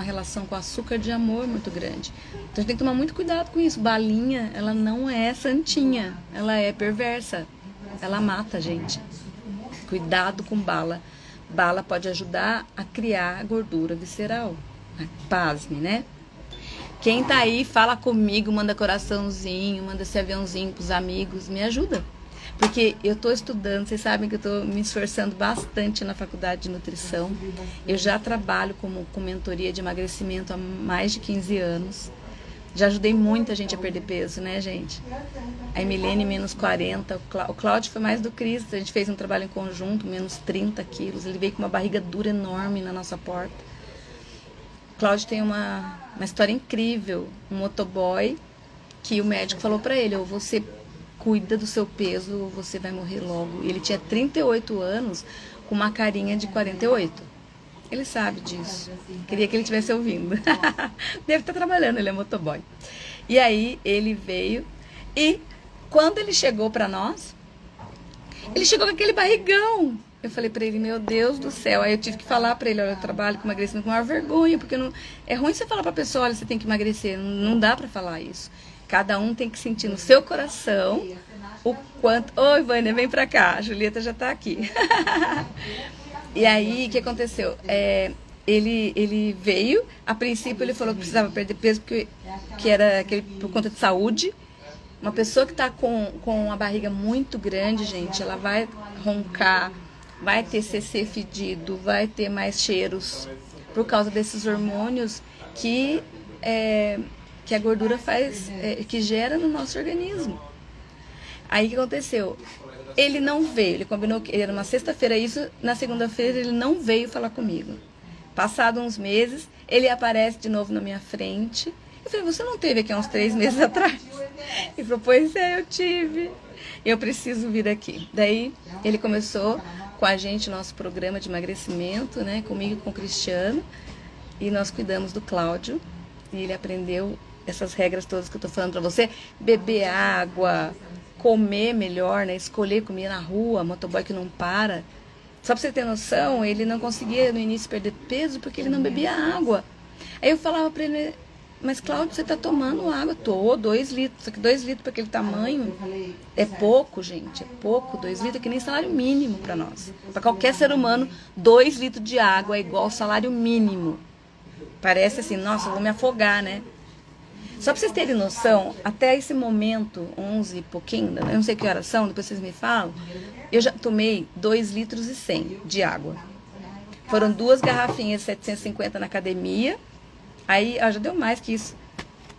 relação com o açúcar de amor muito grande. Então a gente tem que tomar muito cuidado com isso. Balinha, ela não é santinha, ela é perversa. Ela mata a gente. Cuidado com bala. Bala pode ajudar a criar gordura visceral. Pasme, né? Quem tá aí, fala comigo, manda coraçãozinho, manda esse aviãozinho pros amigos, me ajuda. Porque eu estou estudando, vocês sabem que eu estou me esforçando bastante na faculdade de nutrição. Eu já trabalho com mentoria de emagrecimento há mais de 15 anos. Já ajudei muita gente a perder peso, né, gente? A Emilene, menos 40. O Cláudio foi mais do Cristo. A gente fez um trabalho em conjunto, menos 30 quilos. Ele veio com uma barriga dura enorme na nossa porta. O Cláudio tem uma história incrível. Um motoboy que o médico falou pra ele, ou você cuida do seu peso ou você vai morrer logo. Ele tinha 38 anos com uma carinha de 48. Ele sabe disso. Queria que ele estivesse ouvindo. Deve estar trabalhando, ele é motoboy. E aí ele veio e quando ele chegou para nós, ele chegou com aquele barrigão. Eu falei para ele, meu Deus do céu. Aí eu tive que falar para ele, olha, eu trabalho com emagrecimento com maior vergonha, porque não é ruim você falar para a pessoa, olha, você tem que emagrecer. Não dá para falar isso. Cada um tem que sentir no seu coração o quanto... Oi, Vânia, vem pra cá. A Julieta já tá aqui. E aí, o que aconteceu? Ele veio, a princípio ele falou que precisava perder peso que era por conta de saúde. Uma pessoa que tá com a barriga muito grande, gente, ela vai roncar, vai ter CC fedido, vai ter mais cheiros por causa desses hormônios que a gordura faz, que gera no nosso organismo. Aí o que aconteceu? Ele não veio, ele combinou que era uma sexta-feira isso, na segunda-feira ele não veio falar comigo. Passado uns meses, ele aparece de novo na minha frente. Eu falei, você não teve aqui há uns 3 meses atrás? Ele falou, pois é, eu tive. Eu preciso vir aqui. Daí ele começou com a gente nosso programa de emagrecimento, né? Comigo e com o Cristiano. E nós cuidamos do Cláudio. E ele aprendeu essas regras todas que eu tô falando pra você. Beber água, comer melhor, né? Escolher comer na rua, motoboy que não para. Só pra você ter noção, ele não conseguia no início perder peso porque ele não bebia água. Aí eu falava pra ele, mas Cláudio, você tá tomando água? Tô, 2 litros. Só que 2 litros para aquele tamanho é pouco, gente. É pouco. 2 litros é que nem salário mínimo pra nós. Pra qualquer ser humano, 2 litros de água é igual salário mínimo. Parece assim, nossa, eu vou me afogar, né? Só pra vocês terem noção, até esse momento, 11 e pouquinho, eu não sei que horas são, depois vocês me falam, eu já tomei 2 litros e 100 de água. Foram 2 garrafinhas de 750 na academia. Aí, ó, já deu mais que isso.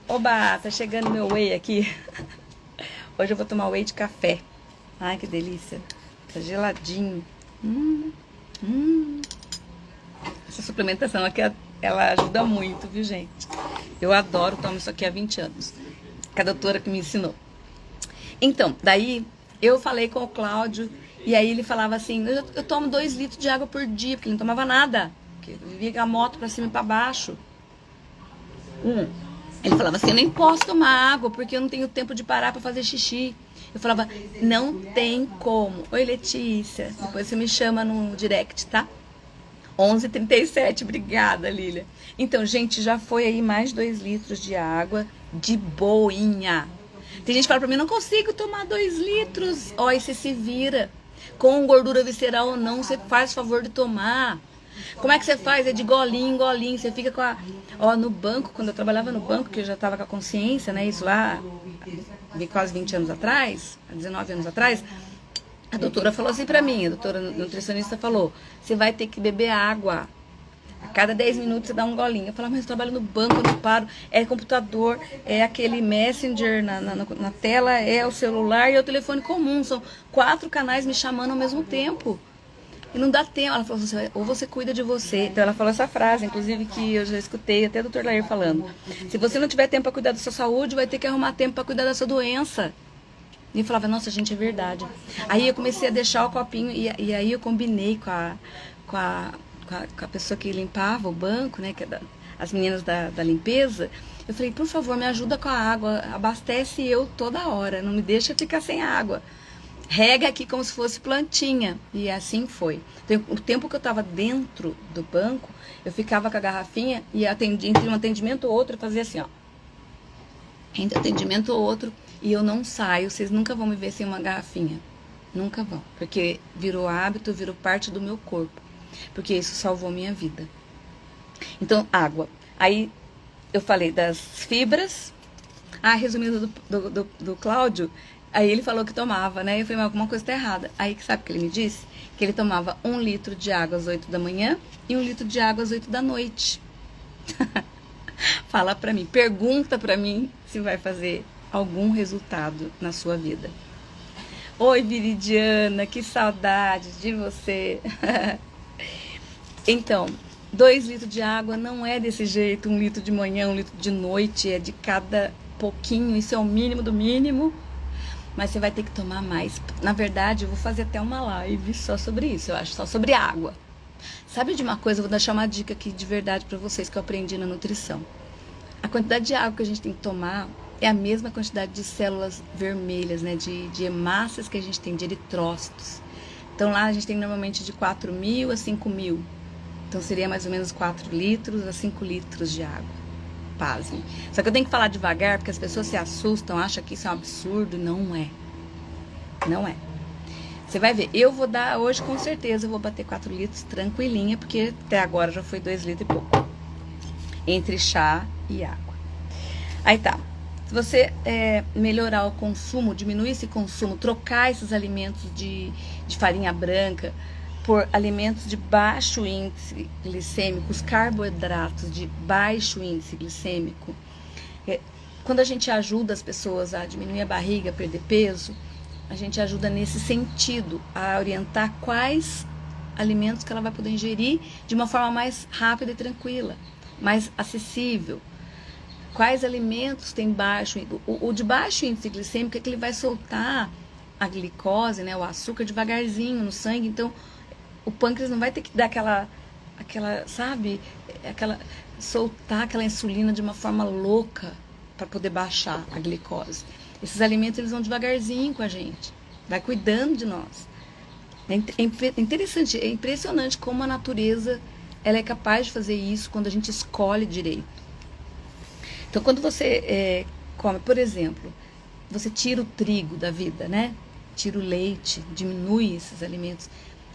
Oba, tá chegando meu whey aqui. Hoje eu vou tomar whey de café. Ai, que delícia. Tá geladinho. Essa suplementação aqui, ela ajuda muito, viu, gente? Eu adoro, tomo isso aqui há 20 anos. Que a doutora que me ensinou. Então, daí eu falei com o Cláudio. E aí ele falava assim, eu tomo 2 litros de água por dia, porque ele não tomava nada. Porque ele vivia com a moto pra cima e pra baixo. Ele falava assim, eu nem posso tomar água, porque eu não tenho tempo de parar pra fazer xixi. Eu falava, não tem como. Oi, Letícia, depois você me chama no direct, tá? 11h37, obrigada, Lília. Então, gente, já foi aí mais 2 litros de água de boinha. Tem gente que fala pra mim, não consigo tomar 2 litros. Ó, e você se vira. Com gordura visceral ou não, você faz favor de tomar. Como é que você faz? É de golinho em golinho. Você fica com a... Ó, no banco, quando eu trabalhava no banco, que eu já tava com a consciência, né? Isso lá, quase 20 anos atrás, 19 anos atrás, a doutora falou assim pra mim, a doutora nutricionista falou, você vai ter que beber água. A cada 10 minutos você dá um golinho. Eu falo, mas eu trabalho no banco, eu não paro. É computador, é aquele messenger na tela, é o celular e é o telefone comum. São 4 canais me chamando ao mesmo tempo. E não dá tempo. Ela falou assim, ou você cuida de você. Então ela falou essa frase, inclusive, que eu já escutei até o Dr. Lair falando. Se você não tiver tempo para cuidar da sua saúde, vai ter que arrumar tempo para cuidar da sua doença. E eu falava, nossa, gente, é verdade. Aí eu comecei a deixar o copinho e aí eu combinei com a pessoa que limpava o banco, né, que é as meninas da limpeza. Eu falei, por favor, me ajuda com a água, abastece eu toda hora, não me deixa ficar sem água. Rega aqui como se fosse plantinha. E assim foi. Então, o tempo que eu estava dentro do banco, eu ficava com a garrafinha e entre um atendimento ou outro eu fazia assim, ó. Entre atendimento ou outro, e eu não saio. Vocês nunca vão me ver sem uma garrafinha. Nunca vão. Porque virou hábito, virou parte do meu corpo. Porque isso salvou minha vida. Então, água. Aí eu falei das fibras. Resumindo do Cláudio, aí ele falou que tomava, né? Eu falei, mas alguma coisa tá errada. Aí sabe o que ele me disse? Que ele tomava 1 litro de água às 8 da manhã e 1 litro de água às 8 da noite. Fala pra mim, pergunta pra mim se vai fazer algum resultado na sua vida. Oi, Viridiana, que saudade de você. Então, 2 litros de água não é desse jeito, 1 litro de manhã, 1 litro de noite, é de cada pouquinho, isso é o mínimo do mínimo, mas você vai ter que tomar mais. Na verdade, eu vou fazer até uma live só sobre isso, eu acho, só sobre água. Sabe de uma coisa, eu vou deixar uma dica aqui de verdade para vocês que eu aprendi na nutrição. A quantidade de água que a gente tem que tomar é a mesma quantidade de células vermelhas, né, de hemácias que a gente tem, de eritrócitos. Então lá a gente tem normalmente de 4.000 a 5.000. Então seria mais ou menos 4 litros a 5 litros de água. Pasme. Só que eu tenho que falar devagar porque as pessoas se assustam, acham que isso é um absurdo. Não é. Não é. Você vai ver, eu vou dar hoje com certeza, eu vou bater 4 litros tranquilinha, porque até agora já foi 2 litros e pouco. Entre chá e água. Aí tá. Se você melhorar o consumo, diminuir esse consumo, trocar esses alimentos de farinha branca por alimentos de baixo índice glicêmico, os carboidratos de baixo índice glicêmico, quando a gente ajuda as pessoas a diminuir a barriga, a perder peso, a gente ajuda nesse sentido, a orientar quais alimentos que ela vai poder ingerir de uma forma mais rápida e tranquila, mais acessível. Quais alimentos tem baixo, o de baixo índice glicêmico é que ele vai soltar a glicose, né, o açúcar devagarzinho no sangue, então o pâncreas não vai ter que dar aquela sabe, soltar aquela insulina de uma forma louca para poder baixar a glicose. Esses alimentos eles vão devagarzinho com a gente, vai cuidando de nós. É interessante, é impressionante como a natureza ela é capaz de fazer isso quando a gente escolhe direito. Então, quando você come, por exemplo, você tira o trigo da vida, né? Tira o leite, diminui esses alimentos.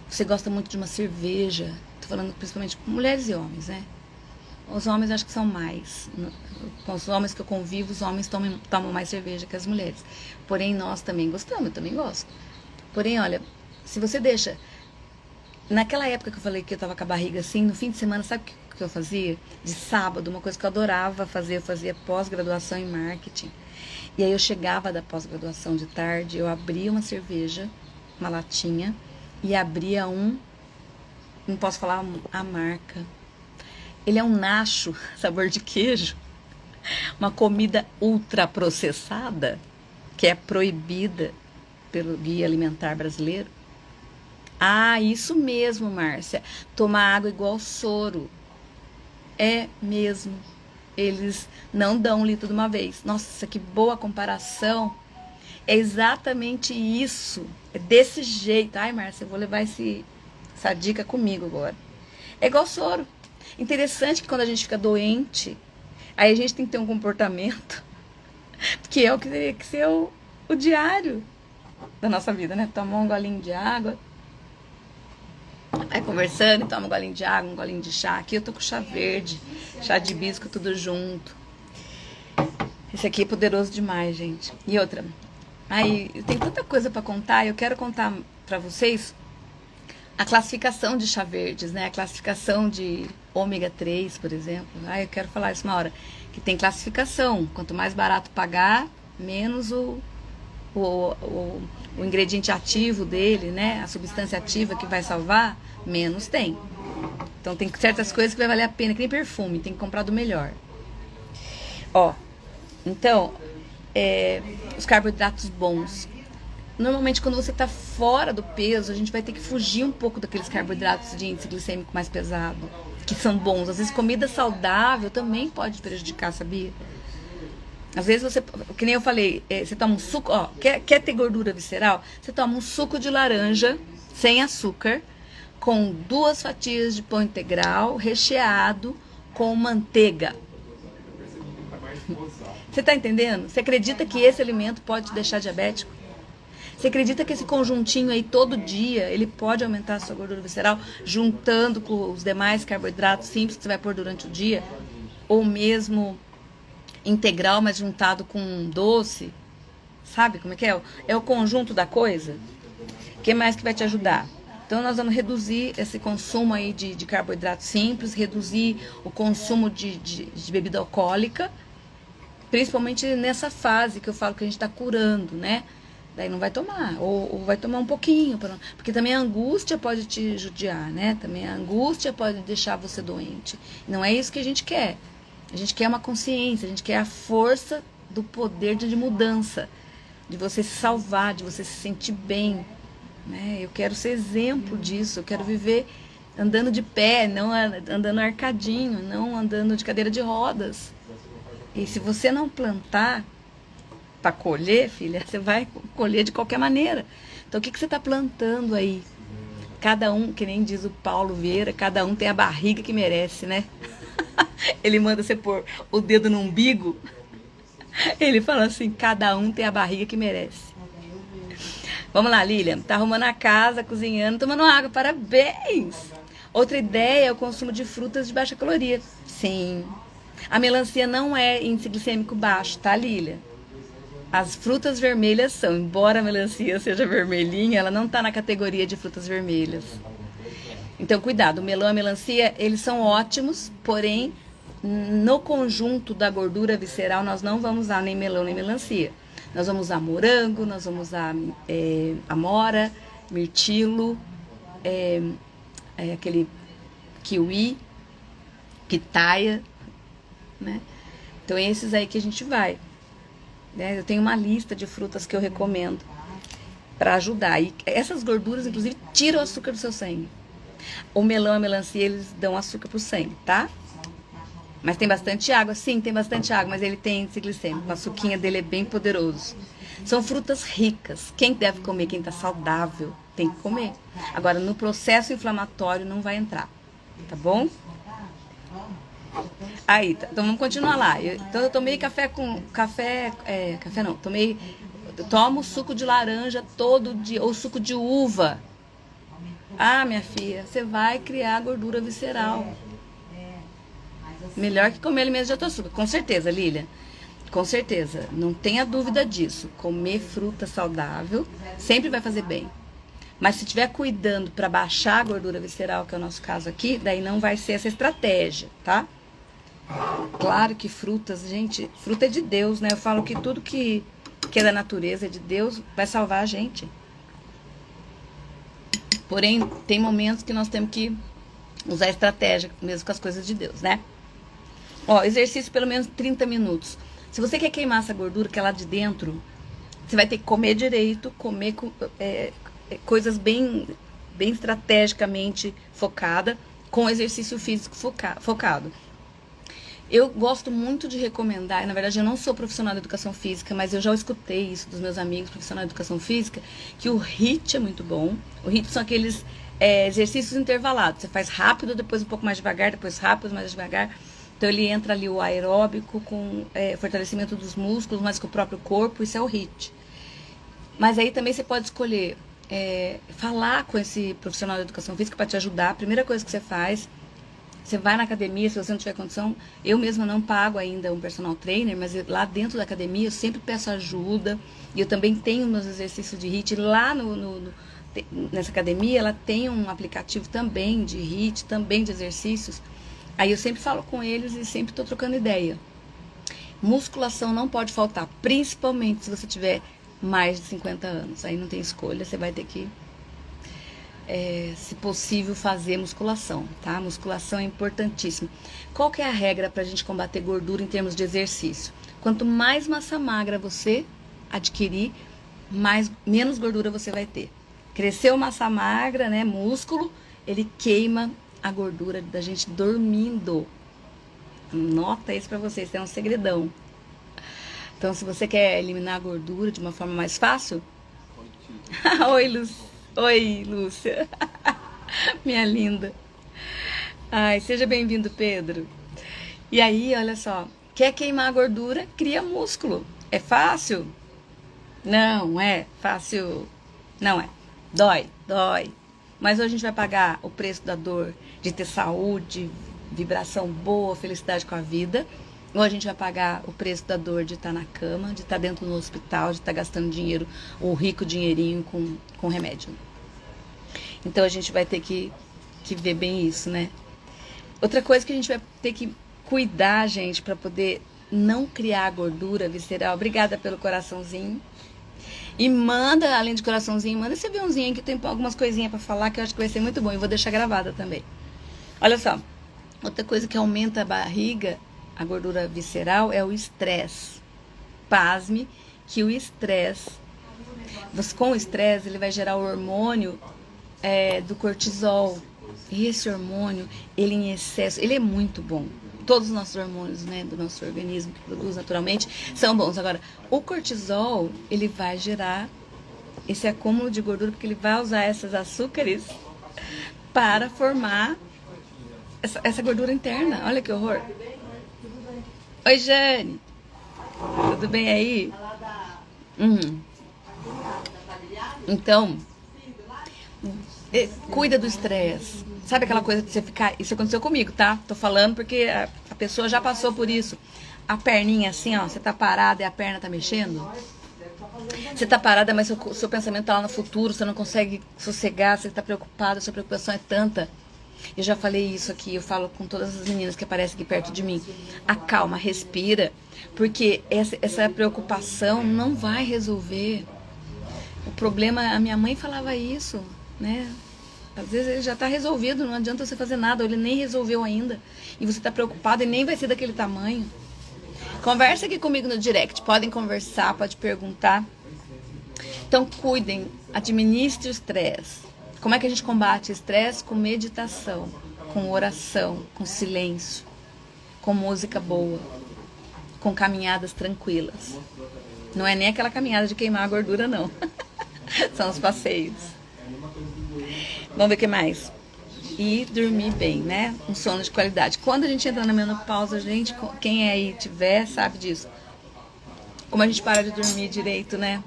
Você gosta muito de uma cerveja, tô falando principalmente com mulheres e homens, né? Os homens acho que são mais. Com os homens que eu convivo, os homens tomam mais cerveja que as mulheres. Porém, nós também gostamos, eu também gosto. Porém, olha, se você deixa... Naquela época que eu falei que eu tava com a barriga assim, no fim de semana, sabe o que eu fazia? De sábado, uma coisa que eu adorava fazer, eu fazia pós-graduação em marketing. E aí eu chegava da pós-graduação de tarde, eu abria uma cerveja, uma latinha, e abria não posso falar a marca. Ele é um nacho, sabor de queijo, uma comida ultraprocessada, que é proibida pelo Guia Alimentar Brasileiro. Ah, isso mesmo, Márcia. Tomar água igual soro. É mesmo. Eles não dão 1 litro de uma vez. Nossa, que boa comparação. É exatamente isso. É desse jeito. Ai, Márcia, eu vou levar essa dica comigo agora. É igual soro. Interessante que quando a gente fica doente, aí a gente tem que ter um comportamento que é o que teria que ser o diário da nossa vida, né? Tomar um golinho de água. Vai conversando e toma um golinho de água, um golinho de chá. Aqui eu tô com chá verde, chá de hibisco, tudo junto. Esse aqui é poderoso demais, gente. E outra, aí tem tanta coisa pra contar. Eu quero contar pra vocês a classificação de chá verdes, né? A classificação de ômega 3, por exemplo. Eu quero falar isso uma hora. Que tem classificação. Quanto mais barato pagar, menos o ingrediente ativo dele, né? A substância ativa que vai salvar, menos tem. Então tem certas coisas que vai valer a pena, que nem perfume, tem que comprar do melhor. Então, os carboidratos bons. Normalmente quando você está fora do peso, a gente vai ter que fugir um pouco daqueles carboidratos de índice glicêmico mais pesado, que são bons. Às vezes comida saudável também pode prejudicar, sabia? Às vezes você, que nem eu falei, você toma um suco, quer ter gordura visceral? Você toma um suco de laranja, sem açúcar, com 2 fatias de pão integral, recheado com manteiga. Você tá entendendo? Você acredita que esse alimento pode te deixar diabético? Você acredita que esse conjuntinho aí todo dia, ele pode aumentar a sua gordura visceral, juntando com os demais carboidratos simples que você vai pôr durante o dia? Ou mesmo integral, mas juntado com doce? Sabe como é que é? É o conjunto da coisa. O que mais que vai te ajudar? Então nós vamos reduzir esse consumo aí de carboidratos simples, reduzir o consumo de bebida alcoólica, principalmente nessa fase que eu falo que a gente está curando, né? Daí não vai tomar, ou vai tomar um pouquinho, porque também a angústia pode te judiar, né? Também a angústia pode deixar você doente. Não é isso que a gente quer. A gente quer uma consciência, a gente quer a força do poder de mudança, de você se salvar, de você se sentir bem, né? Eu quero ser exemplo disso, eu quero viver andando de pé, não andando arcadinho, não andando de cadeira de rodas. E se você não plantar para colher, filha, você vai colher de qualquer maneira. Então o que você está plantando aí? Cada um, que nem diz o Paulo Vieira, cada um tem a barriga que merece, né? Ele manda você pôr o dedo no umbigo. Ele fala assim, cada um tem a barriga que merece. Vamos lá, Lilian. Tá arrumando a casa, cozinhando, tomando água. Parabéns! Outra ideia é o consumo de frutas de baixa caloria. Sim. A melancia não é índice glicêmico baixo, tá, Lilian? As frutas vermelhas são, embora a melancia seja vermelhinha, ela não está na categoria de frutas vermelhas. Então, cuidado, o melão e a melancia, eles são ótimos, porém, no conjunto da gordura visceral, nós não vamos usar nem melão nem melancia. Nós vamos usar morango, nós vamos usar amora, mirtilo, aquele kiwi, pitaia, né? Então, esses aí que a gente vai. Eu tenho uma lista de frutas que eu recomendo para ajudar. E essas gorduras, inclusive, tiram o açúcar do seu sangue. O melão e a melancia, eles dão açúcar pro sangue, tá? Mas tem bastante água. Sim, tem bastante água, mas ele tem índice glicêmico. A açuquinha dele é bem poderoso. São frutas ricas. Quem deve comer, quem tá saudável, tem que comer. Agora, no processo inflamatório, não vai entrar. Tá bom? Aí, então vamos continuar lá. Então eu tomei tomo suco de laranja todo dia, ou suco de uva. Minha filha, você vai criar gordura visceral. Melhor que comer alimentos de alto açúcar, com certeza, Lilian. Com certeza, não tenha dúvida disso. Comer fruta saudável sempre vai fazer bem. Mas se estiver cuidando para baixar a gordura visceral, que é o nosso caso aqui, daí não vai ser essa estratégia, tá? Claro que frutas, gente, fruta é de Deus, né? Eu falo que tudo que é da natureza, é de Deus, vai salvar a gente. Porém, tem momentos que nós temos que usar estratégia, mesmo com as coisas de Deus, né? Exercício pelo menos 30 minutos. Se você quer queimar essa gordura que é lá de dentro, você vai ter que comer direito, comer coisas bem estrategicamente focada, com exercício físico focado. Eu gosto muito de recomendar, e na verdade eu não sou profissional de educação física, mas eu já escutei isso dos meus amigos profissionais de educação física, que o HIIT é muito bom. O HIIT são aqueles exercícios intervalados. Você faz rápido, depois um pouco mais devagar, depois rápido, mais devagar. Então ele entra ali o aeróbico com fortalecimento dos músculos, mas com o próprio corpo, isso é o HIIT. Mas aí também você pode escolher falar com esse profissional de educação física para te ajudar. A primeira coisa que você faz, você vai na academia, se você não tiver condição. Eu mesma não pago ainda um personal trainer, mas lá dentro da academia eu sempre peço ajuda. E eu também tenho meus exercícios de HIIT. Lá nessa academia, ela tem um aplicativo também de HIIT, também de exercícios. Aí eu sempre falo com eles e sempre tô trocando ideia. Musculação não pode faltar, principalmente se você tiver mais de 50 anos. Aí não tem escolha, você vai ter que, se possível, fazer musculação, tá? Musculação é importantíssima. Qual que é a regra pra gente combater gordura em termos de exercício? Quanto mais massa magra você adquirir, menos gordura você vai ter. Cresceu massa magra, né, músculo, ele queima a gordura da gente dormindo. Nota isso pra vocês, isso é um segredão. Então, se você quer eliminar a gordura de uma forma mais fácil... Oi, Lúcia. Minha linda. Ai, seja bem-vindo, Pedro. E aí, olha só, quer queimar a gordura, cria músculo. É fácil? Não é fácil. Não é. Dói. Mas hoje a gente vai pagar o preço da dor de ter saúde, vibração boa, felicidade com a vida. Ou a gente vai pagar o preço da dor de estar na cama, de estar dentro do hospital, de estar gastando dinheiro, o rico dinheirinho com remédio. Então a gente vai ter que ver bem isso, né? Outra coisa que a gente vai ter que cuidar, gente, para poder não criar gordura visceral. Obrigada pelo coraçãozinho. E manda, além de coraçãozinho, manda esse aviãozinho aí que tem algumas coisinhas para falar que eu acho que vai ser muito bom. E vou deixar gravada também. Olha só, outra coisa que aumenta a barriga, a gordura visceral, é o estresse. Pasme que o estresse, com o estresse, ele vai gerar o hormônio do cortisol. E esse hormônio, ele em excesso, ele é muito bom. Todos os nossos hormônios, né, do nosso organismo que produz naturalmente são bons. Agora, o cortisol, ele vai gerar esse acúmulo de gordura porque ele vai usar esses açúcares para formar essa gordura interna. Olha que horror. Oi, Jane. Tudo bem aí? Então, cuida do estresse. Sabe aquela coisa de você ficar... Isso aconteceu comigo, tá? Tô falando porque a pessoa já passou por isso. A perninha assim, ó. Você tá parada e a perna tá mexendo. Você tá parada, mas o seu pensamento tá lá no futuro. Você não consegue sossegar. Você tá preocupado. Sua preocupação é tanta. Eu já falei isso aqui. Eu falo com todas as meninas que aparecem aqui perto de mim. Acalma, respira. Porque essa preocupação não vai resolver. O problema... A minha mãe falava isso, né? Às vezes ele já está resolvido, não adianta você fazer nada, ou ele nem resolveu ainda, e você está preocupado e nem vai ser daquele tamanho. Conversa aqui comigo no direct, podem conversar, pode perguntar. Então cuidem, administre o estresse. Como é que a gente combate o estresse? Com meditação, com oração, com silêncio, com música boa, com caminhadas tranquilas. Não é nem aquela caminhada de queimar a gordura, não. São os passeios. Vamos ver o que mais. E dormir bem, né? Um sono de qualidade. Quando a gente entra na menopausa, gente, quem aí tiver sabe disso. Como a gente para de dormir direito, né?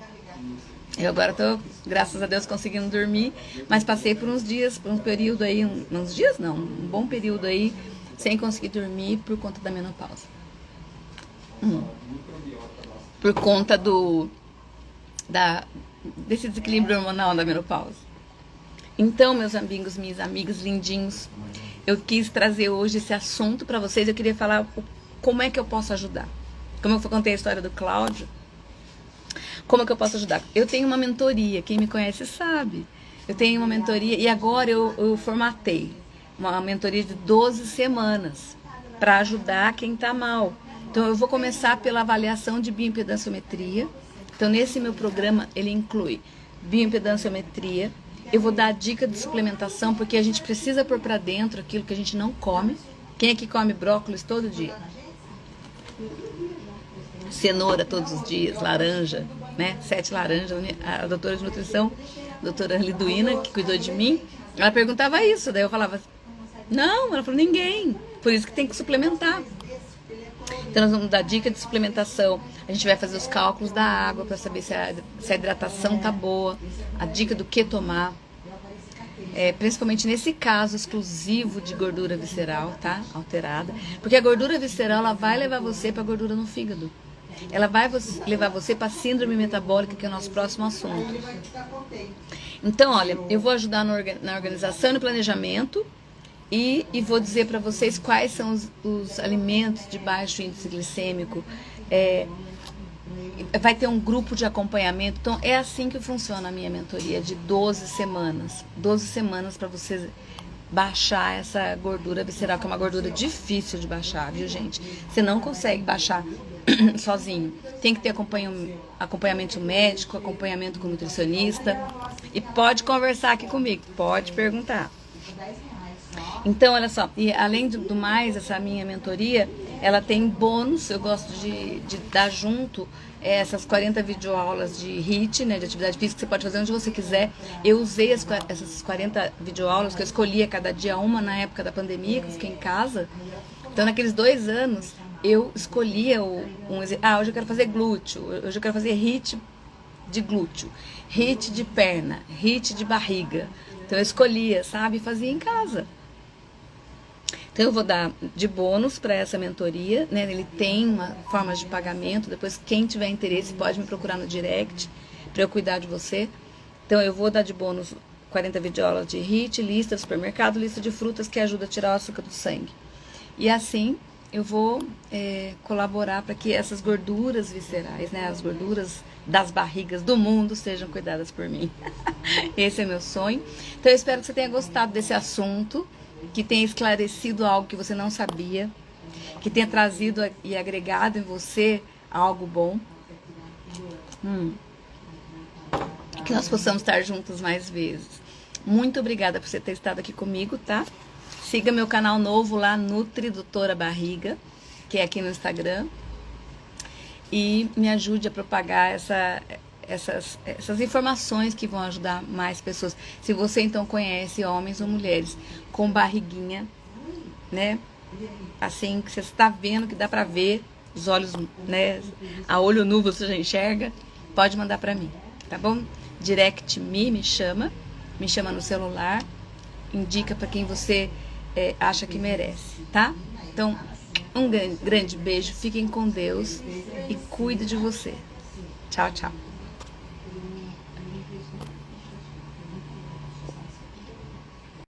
Eu agora tô, graças a Deus, conseguindo dormir, mas passei por uns dias, por um período aí, uns dias não, um bom período aí, sem conseguir dormir por conta da menopausa. Por conta desse desequilíbrio hormonal da menopausa. Então, meus amigos, minhas amigas lindinhos, eu quis trazer hoje esse assunto para vocês. Eu queria falar como é que eu posso ajudar. Como eu contei a história do Cláudio, como é que eu posso ajudar? Eu tenho uma mentoria, quem me conhece sabe. Eu tenho uma mentoria e agora eu formatei uma mentoria de 12 semanas para ajudar quem está mal. Então, eu vou começar pela avaliação de bioimpedanciometria. Então, nesse meu programa, ele inclui bioimpedanciometria. Eu vou dar a dica de suplementação, porque a gente precisa pôr pra dentro aquilo que a gente não come. Quem aqui come brócolis todo dia? Cenoura todos os dias, laranja, né? 7 laranjas. A doutora de nutrição, a doutora Liduína, que cuidou de mim, ela perguntava isso. Daí eu falava, não, ela falou, ninguém. Por isso que tem que suplementar. Então nós vamos dar dica de suplementação. A gente vai fazer os cálculos da água para saber se a hidratação tá boa, a dica do que tomar, principalmente nesse caso exclusivo de gordura visceral, tá? Alterada, porque a gordura visceral ela vai levar você para gordura no fígado. Ela vai levar você para síndrome metabólica, que é o nosso próximo assunto. Então, olha, eu vou ajudar na organização e no planejamento E vou dizer para vocês quais são os alimentos de baixo índice glicêmico. Vai ter um grupo de acompanhamento. Então, é assim que funciona a minha mentoria, de 12 semanas. 12 semanas para você baixar essa gordura visceral, que é uma gordura difícil de baixar, viu, gente? Você não consegue baixar sozinho. Tem que ter acompanhamento médico, acompanhamento com nutricionista. E pode conversar aqui comigo, pode perguntar. Então, olha só, e além do mais, essa minha mentoria, ela tem bônus. Eu gosto de dar junto essas 40 videoaulas de HIIT, né, de atividade física, que você pode fazer onde você quiser. Eu usei essas 40 videoaulas, que eu escolhia cada dia uma na época da pandemia, que eu fiquei em casa. Então, naqueles 2 anos, eu escolhia hoje eu quero fazer glúteo, hoje eu quero fazer HIIT de glúteo, HIIT de perna, HIIT de barriga. Então, eu escolhia, sabe, e fazia em casa. Então, eu vou dar de bônus para essa mentoria, né? Ele tem uma forma de pagamento. Depois, quem tiver interesse, pode me procurar no direct para eu cuidar de você. Então, eu vou dar de bônus 40 videoaulas de HIIT, lista do supermercado, lista de frutas que ajuda a tirar o açúcar do sangue. E assim, eu vou colaborar para que essas gorduras viscerais, né? As gorduras das barrigas do mundo sejam cuidadas por mim. Esse é meu sonho. Então, eu espero que você tenha gostado desse assunto, que tenha esclarecido algo que você não sabia, que tenha trazido e agregado em você algo bom. Que nós possamos estar juntos mais vezes. Muito obrigada por você ter estado aqui comigo, tá? Siga meu canal novo lá, Nutri Doutora Barriga, que é aqui no Instagram. E me ajude a propagar essas informações que vão ajudar mais pessoas. Se você então conhece homens ou mulheres com barriguinha, né? Assim, que você está vendo, que dá pra ver, os olhos, né? A olho nu você já enxerga, pode mandar pra mim, tá bom? Direct me chama no celular, indica pra quem você acha que merece, tá? Então, um grande beijo, fiquem com Deus e cuide de você. Tchau, tchau.